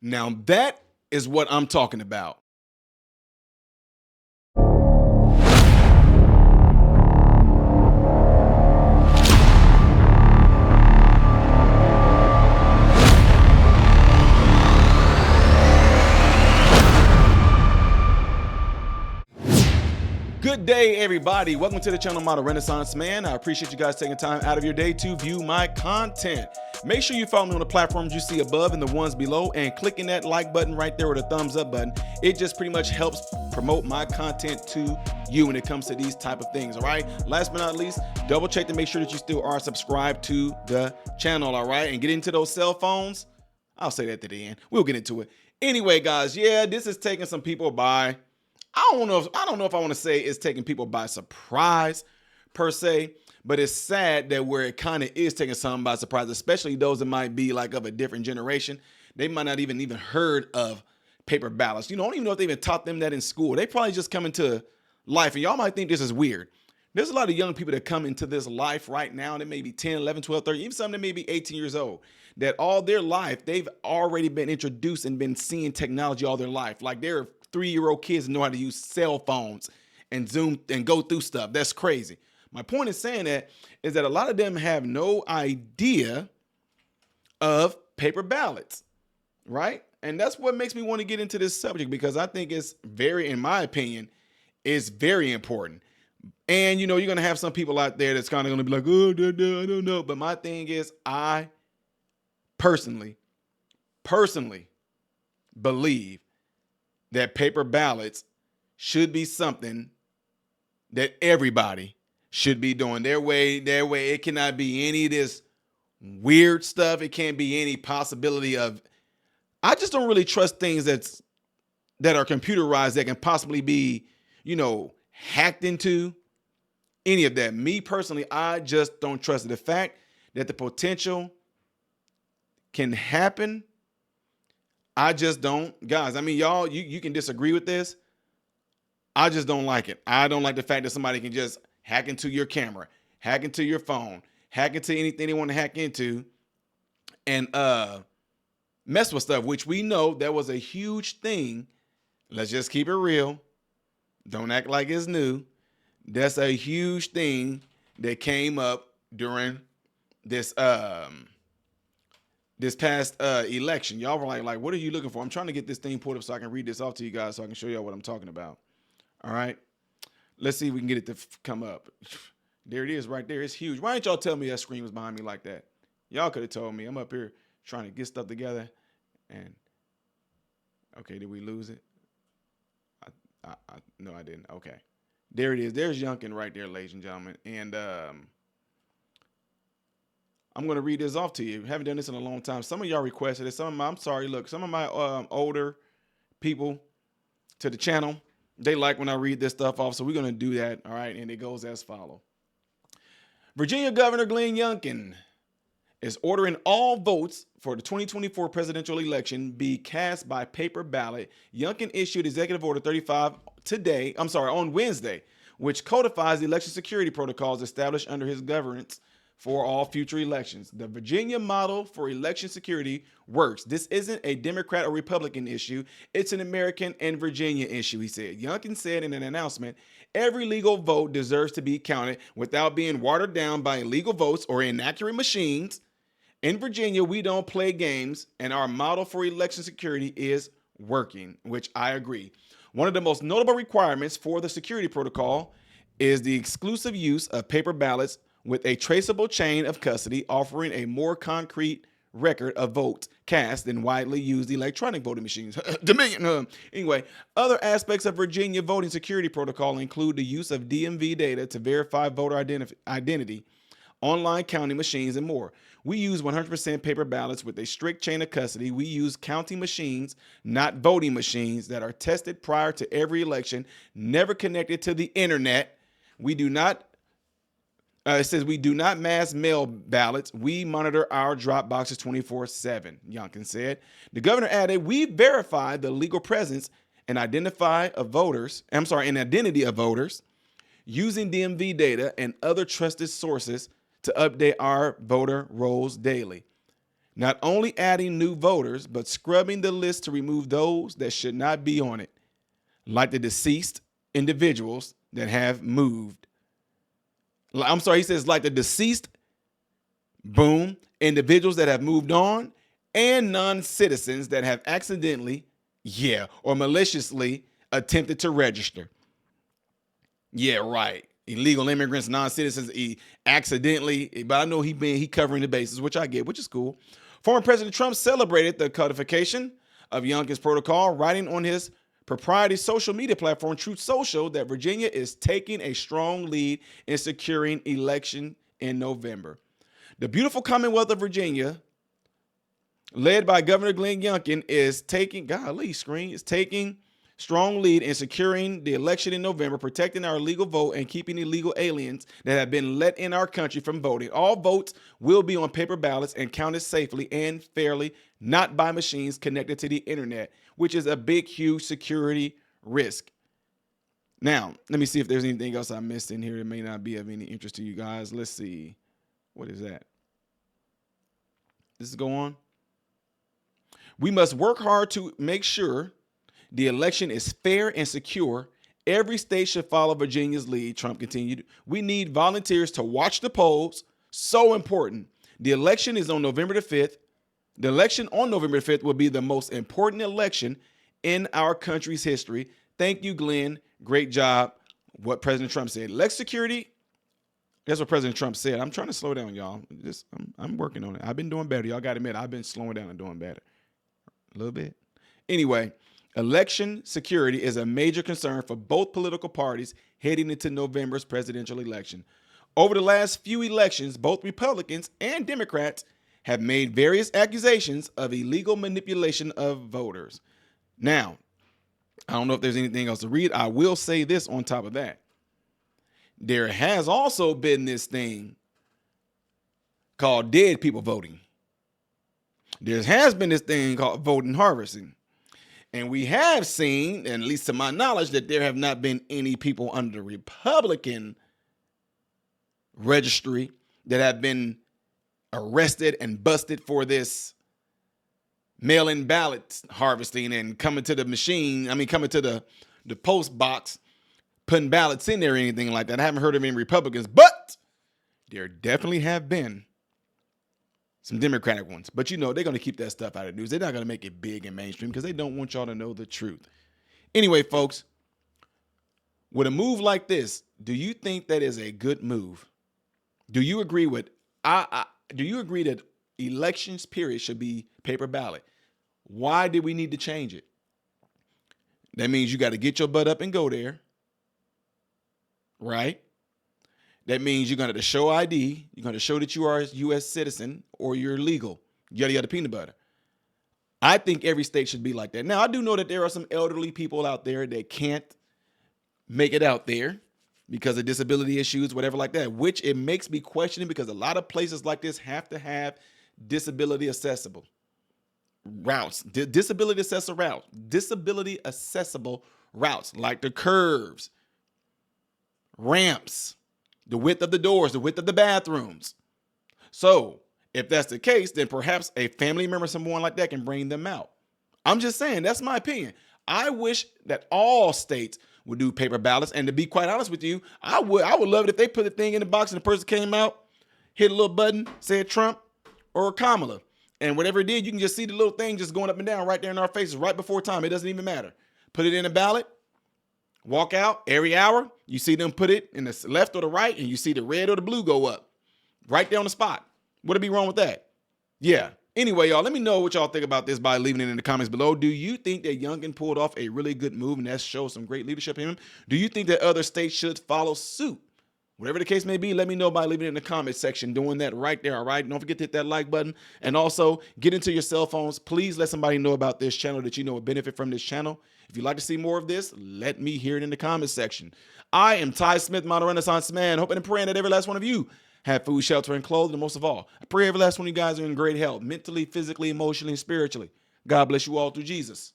Now that is what I'm talking about. Good day, everybody. Welcome to the channel Model Renaissance Man. I appreciate you guys taking time out of your day to view my content. Make sure you follow me on the platforms you see above and the ones below, and clicking that like button right there or the thumbs up button. It just pretty much helps promote my content to you when it comes to these type of things, all right? Last but not least, double check to make sure that you still are subscribed to the channel, all right? And get into those cell phones. I'll say that to the end. We'll get into it. Anyway, guys, yeah, this is taking some people by I don't know if I want to say it's taking people by surprise per se, but it's sad that where it kind of is taking some by surprise, especially those that might be like of a different generation. They might not even heard of paper ballots. I don't even know if they even taught them that in school. They probably just come into life, and y'all might think this is weird. There's a lot of young people that come into this life right now that may be 10, 11, 12, 13, even some that may be 18 years old, that all their life, they've already been introduced and been seeing technology all their life. Like they're 3-year-old kids know how to use cell phones and Zoom and go through stuff. That's crazy. My point in saying that is that a lot of them have no idea of paper ballots, right? And that's what makes me want to get into this subject, because I think it's in my opinion, is very important. And you're going to have some people out there that's kind of going to be like, oh, I don't know. But my thing is, I personally believe that paper ballots should be something that everybody should be doing their way. It cannot be any of this weird stuff. It can't be any possibility of, I just don't really trust things that are computerized that can possibly be, hacked into. Any of that. Me personally, I just don't trust it. The fact that the potential can happen, I just don't. Guys, I mean, y'all, you can disagree with this. I just don't like it. I don't like the fact that somebody can just hack into your camera, hack into your phone, hack into anything they want to hack into, and mess with stuff, which we know that was a huge thing. Let's just keep it real. Don't act like it's new. That's a huge thing that came up during this this past election. Y'all were like, what are you looking for? I'm trying to get this thing pulled up so I can read this off to you guys so I can show y'all what I'm talking about. All right. Let's see if we can get it to come up. There it is right there. It's huge. Why didn't y'all tell me that screen was behind me like that? Y'all could have told me. I'm up here trying to get stuff together. And okay, did we lose it? No, I didn't. Okay. There it is. There's Youngkin right there, ladies and gentlemen. And I'm going to read this off to you. Haven't done this in a long time. Some of y'all requested it. Some of my older people to the channel, they like when I read this stuff off. So we're going to do that. All right. And it goes as follows. Virginia Governor Glenn Youngkin is ordering all votes for the 2024 presidential election be cast by paper ballot. Youngkin issued Executive Order 35 on Wednesday, which codifies the election security protocols established under his governance for all future elections. The Virginia model for election security works. This isn't a Democrat or Republican issue. It's an American and Virginia issue, he said. Youngkin said in an announcement, every legal vote deserves to be counted without being watered down by illegal votes or inaccurate machines. In Virginia, we don't play games, and our model for election security is working, which I agree. One of the most notable requirements for the security protocol is the exclusive use of paper ballots with a traceable chain of custody, offering a more concrete record of votes cast than widely used electronic voting machines. Anyway, other aspects of Virginia voting security protocol include the use of DMV data to verify voter identity, online counting machines, and more. We use 100% paper ballots with a strict chain of custody. We use counting machines, not voting machines, that are tested prior to every election, never connected to the internet. We do not, it says we do not mass mail ballots. We monitor our drop boxes 24/7, Youngkin said. The governor added, we verify the legal presence and identity of voters using DMV data and other trusted sources to update our voter rolls daily. not only adding new voters, but scrubbing the list to remove those that should not be on it, like the deceased individuals that have moved. I'm sorry, he says like the deceased, boom, individuals that have moved on, and non-citizens that have accidentally, or maliciously attempted to register. Yeah, right. Illegal immigrants, non-citizens, accidentally, but I know he covering the bases, which I get, which is cool. Former President Trump celebrated the codification of Youngkin's protocol, writing on his proprietary social media platform, Truth Social, that Virginia is taking a strong lead in securing election in November. The beautiful Commonwealth of Virginia, led by Governor Glenn Youngkin, is taking strong lead in securing the election in November, protecting our legal vote and keeping illegal aliens that have been let in our country from voting. All votes will be on paper ballots and counted safely and fairly, not by machines connected to the internet, which is a big, huge security risk. Now, let me see if there's anything else I missed in here that may not be of any interest to you guys. Let's see. What is that? This is go on. We must work hard to make sure the election is fair and secure. Every state should follow Virginia's lead, Trump continued. We need volunteers to watch the polls. So important. The election is on November the 5th. The election on November 5th will be the most important election in our country's history. Thank you, Glenn. Great job. What President Trump said. Election security. That's what President Trump said. I'm trying to slow down, y'all. I'm working on it. I've been doing better. Y'all got to admit, I've been slowing down and doing better. A little bit. Anyway, election security is a major concern for both political parties heading into November's presidential election. Over the last few elections, both Republicans and Democrats have made various accusations of illegal manipulation of voters. Now, I don't know if there's anything else to read. I will say this on top of that. There has also been this thing called dead people voting. There has been this thing called voting harvesting. And we have seen, and at least to my knowledge, that there have not been any people under the Republican registry that have been arrested and busted for this mail-in ballot harvesting and coming to the post box, putting ballots in there or anything like that. I haven't heard of any Republicans, but there definitely have been some Democratic ones. But they're going to keep that stuff out of the news. They're not going to make it big and mainstream because they don't want y'all to know the truth. Anyway, folks, with a move like this, do you think that is a good move? Do you agree with do you agree that elections period should be paper ballot? Why did we need to change it? That means you got to get your butt up and go there. Right? That means you're going to show ID. You're going to show that you are a U.S. citizen or you're legal. Yada, yada, peanut butter. I think every state should be like that. Now, I do know that there are some elderly people out there that can't make it out there because of disability issues, whatever like that, which it makes me questioning because a lot of places like this have to have disability accessible routes, disability accessible routes like the curves, ramps, the width of the doors, the width of the bathrooms. So if that's the case, then perhaps a family member, someone like that, can bring them out. I'm just saying, that's my opinion. I wish that all states would do paper ballots. And to be quite honest with you, I would love it if they put the thing in the box and the person came out, hit a little button, said Trump or Kamala. And whatever it did, you can just see the little thing just going up and down right there in our faces right before time. It doesn't even matter. Put it in a ballot. Walk out every hour. You see them put it in the left or the right, and you see the red or the blue go up right there on the spot. What'd be wrong with that? Yeah. Anyway, y'all, let me know what y'all think about this by leaving it in the comments below. Do you think that Youngkin pulled off a really good move and that shows some great leadership in him? Do you think that other states should follow suit? Whatever the case may be, let me know by leaving it in the comments section, doing that right there, all right? Don't forget to hit that like button. And also, get into your cell phones. Please let somebody know about this channel that you know would benefit from this channel. If you'd like to see more of this, let me hear it in the comments section. I am Ty Smith, modern Renaissance man, hoping and praying that every last one of you have food, shelter, and clothing, and most of all, I pray every last one of you guys are in great health, mentally, physically, emotionally, and spiritually. God bless you all through Jesus.